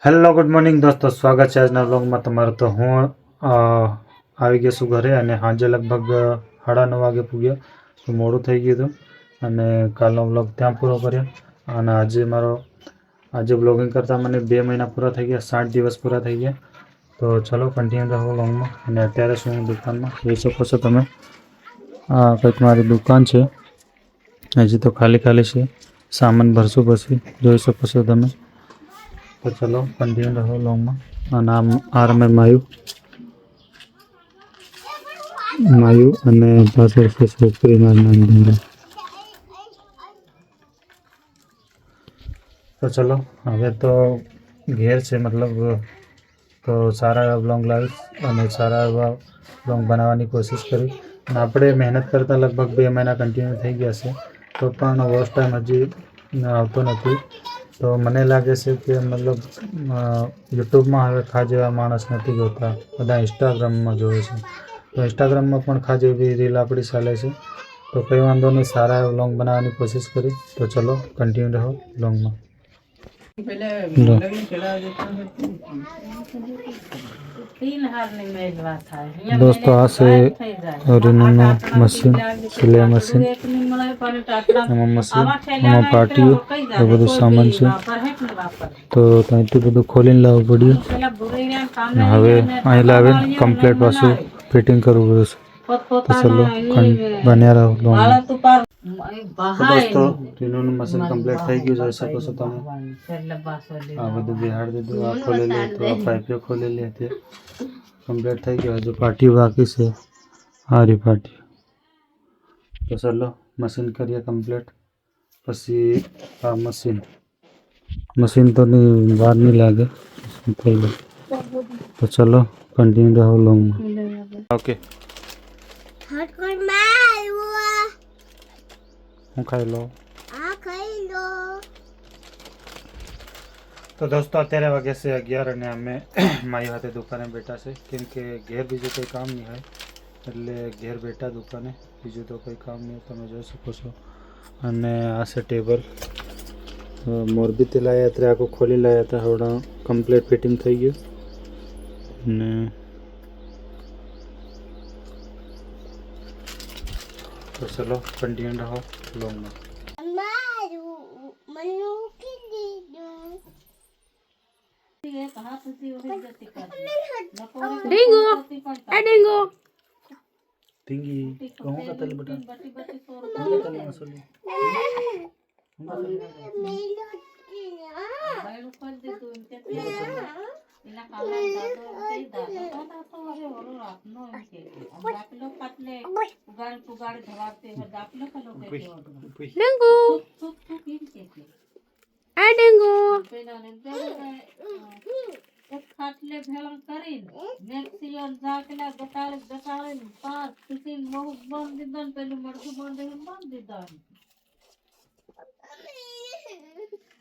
Hello good morning દોસ્તો, સ્વાગત છે આજના વ્લોગમાં તમારું। તો હું આવી ગયો છું ઘરે અને સાંજે લગભગ 9:30 વાગે પૂગ્યો, તો મોડું થઈ ગયું હતું અને કાલનો વ્લોગ ત્યાં પૂરો કર્યો। અને આજે વ્લોગિંગ કરતાં મને 2 મહિના પૂરા થઈ ગયા, 60 દિવસ પૂરા થઈ ગયા। તો ચલો કન્ટિન્યુ રહો વ્લોગમાં। અને અત્યારે શું હું દુકાનમાં જોઈ શકો છો તમે, આ કંઈક મારી દુકાન છે, હજી તો ખાલી છે, સામાન ભરશું પછી જોઈ શકો છો તમે। તો ચલો કન્ટિન્યુ રહો વ્લોગમાં। આ નામ આરમે માયુ અને પાછળ છે છોકરીના નામ। તો ચલો હવે તો ઘેર છે, મતલબ તો સારા એવા વ્લોગ લાવીશ અને સારા એવા વ્લોગ બનાવવાની કોશિશ કરીશ। અને આપણે મહેનત કરતાં લગભગ 2 મહિના કન્ટિન્યુ થઈ ગયા છે, તો પણ વોચ ટાઈમ હજી આવતો નથી। તો મને લાગે છે કે મતલબ યુટ્યુબમાં હવે ખા જેવા માણસ નથી જોતા, બધા ઇન્સ્ટાગ્રામમાં જોવે છે। તો ઇન્સ્ટાગ્રામમાં પણ ખા જેવી રીલ આપણી ચાલે છે, તો કંઈ વાંધો નહીં, સારા એવા વ્લોગ બનાવવાની કોશિશ કરી। તો ચલો કન્ટિન્યુ રહો વ્લોગમાં। दोस्तों आ से रिनोनो मशीन, सिलाई मशीन, पार्टी ये બધું सामान છે। તો ત્યાંથી બધું ખોલીને લાવવું પડ્યું, હવે અહીં લાવે કમ્પ્લીટ પાછું ફિટિંગ કરવું પડશે। તો ચલો બન્યા રહો વ્લોગમાં। તો દોસ્તો રીનોનું મશીન કમ્પ્લીટ થઈ ગયું, જોઈ શકો છો તમે। આ બધું બિહાડ દીધું, આ ખોલેલી હતું, આ પાઇપો ખોલેલી હતી, કમ્પ્લીટ થઈ ગયો। હજુ પાટી બાકી છે, હારી પાટી। તો ચલો મશીન કરીએ કમ્પ્લીટ, પછી આ મશીન તો વાર નહીં લાગે થઈ ગયું। તો ચલો કન્ટિન્યુ રહો વ્લોગમાં। ઓકે હું ખાઈ લો। તો દોસ્તો અત્યારે વાગે છે 11 અને અમે મારી હાથે દુકાને બેઠા છે, કેમ કે ઘેર બીજું કંઈ કામ નહીં હોય એટલે ઘેર બેઠા દુકાને, બીજું તો કંઈ કામ નહીં, તમે જોઈ શકો છો। અને આ છે ટેબલ, મોરબીથી લાવ્યા ત્યારે આખું ખોલી લાવ્યા હતા, થોડા કમ્પ્લીટ ફિટિંગ થઈ ગયું। અને તો ચલો કન્ટિન્યુ રહો વ્લોગમાં। डिंगो ए डिंगो टिंगी कहूं का तले बेटा तले मसली डिंगो ए डिंगो खाटले भेलम करीन नेक्सियन जाकला गटाळे पास किसिन बहुत बंद दिदन पेलु मरसु बंद दिदन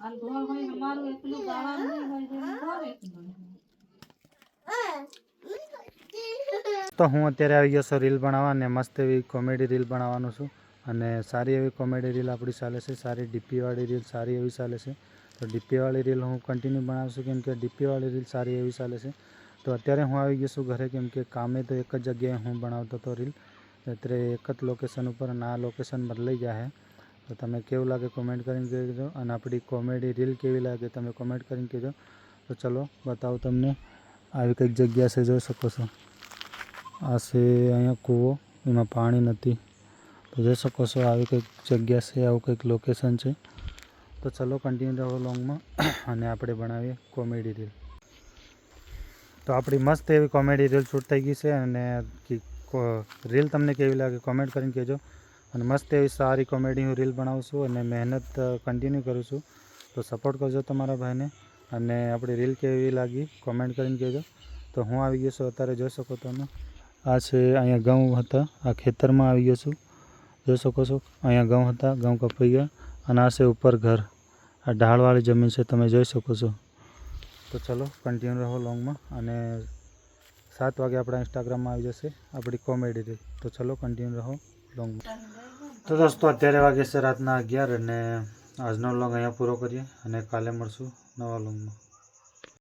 अन घर होई हमारो एकलु गाड़ा नहीं होई जे घर एकलु। તો હું અત્યારે આવી ગયો છું રીલ બનાવવા, અને મસ્ત એવી કોમેડી રીલ બનાવવાનો છું, અને સારી એવી કોમેડી રીલ આપણી ચાલે છે, સારી ડીપીવાળી રીલ સારી એવી ચાલે છે। તો ડીપીવાળી રીલ હું કન્ટિન્યુ બનાવશું, કેમ કે ડીપીવાળી રીલ સારી એવી ચાલે છે। તો અત્યારે હું આવી ગયો છું ઘરે, કેમ કે કામે તો એક જ જગ્યાએ હું બનાવતો હતો રીલ, અત્યારે એક જ લોકેશન ઉપર, અને આ લોકેશન બદલાઈ ગયા છે। તો તમે કેવું લાગે કોમેન્ટ કરીને કહેજો, અને આપણી કોમેડી રીલ કેવી લાગે તમે કોમેન્ટ કરીને કહેજો। તો ચલો બતાવું તમને, આવી કંઈક જગ્યા છે, જોઈ શકો છો। આ છે અહીંયા કૂવો, એમાં પાણી નથી, તો જોઈ શકો છો આવી કંઈક જગ્યા છે, આવું કંઈક લોકેશન છે। તો ચલો કન્ટિન્યુ રહો લોંગમાં, અને આપણે બનાવીએ કોમેડી રીલ। તો આપણી મસ્ત એવી કોમેડી રીલ શૂટ થઈ ગઈ છે, અને રીલ તમને કેવી લાગે કોમેન્ટ કરીને કહેજો। અને મસ્ત એવી સારી કોમેડી હું રીલ બનાવું છું, અને મહેનત કન્ટિન્યુ કરું છું, તો સપોર્ટ કરજો તમારા ભાઈને। અને આપણી રીલ કેવી લાગી કોમેન્ટ કરીને કહેજો। તો હું આવી ગયો છું અત્યારે, જોઈ શકો તમે, આ છે અહીંયા ઘઉં હતા, આ ખેતરમાં આવી ગયો છું, જોઈ શકો છો। અહીંયા ઘઉં હતા, ઘઉં કપાઈ ગયા, અને આ છે ઉપર ઘર, આ ઢાળવાળી જમીન છે, તમે જોઈ શકો છો। તો ચલો કન્ટિન્યુ રહો લોંગમાં, અને 7 વાગે આપણા ઇન્સ્ટાગ્રામમાં આવી જશે આપણી કોમેડી રીલ। તો ચલો કન્ટિન્યુ રહો લોંગમાં। તો દોસ્તો અત્યારે વાગે છે રાતના 11, અને આજનો વ્લોગ અહીંયા પૂરો કરીએ, અને કાલે મળશું નવા વ્લોગમાં।